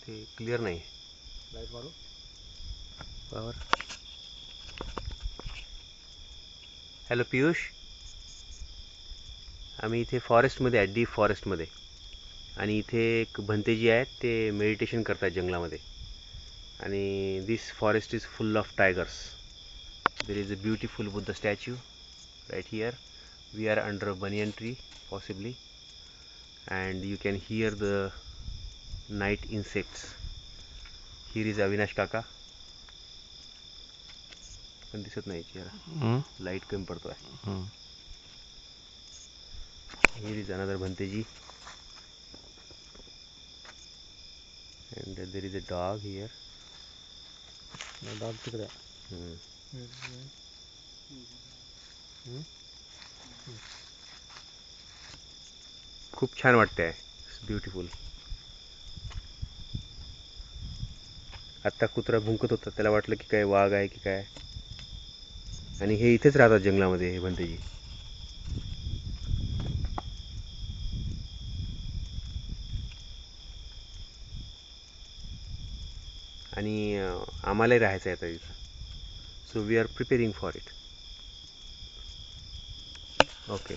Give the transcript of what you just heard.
ते क्लिअर नाही. लाईट मारू. पॉवर. हॅलो पियुष, आम्ही इथे फॉरेस्टमध्ये आहे, डीप फॉरेस्टमध्ये. आणि इथे एक भंतेजी आहेत, ते मेडिटेशन करतात जंगलामध्ये. आणि this forest is full of tigers. There is a beautiful Buddha statue right here. We are under a banyan tree possibly, and you can hear the night insects. Here is Avinash Kaka. पण दिसत नाही चेहरा, light कमी पडतोय. Here is another Bhanteji, and there is a dog here. Dog तिकडे. खूप छान वाटतंय, ब्युटिफुल. आत्ता कुत्रा भुंकत होता, त्याला वाटलं की काय वाघ आहे की काय. आणि हे इथेच राहतात जंगलामध्ये, हे भंतेजी. आणि आम्हालाही राहायचं आहे आता इथं. So we are preparing for it. Okay.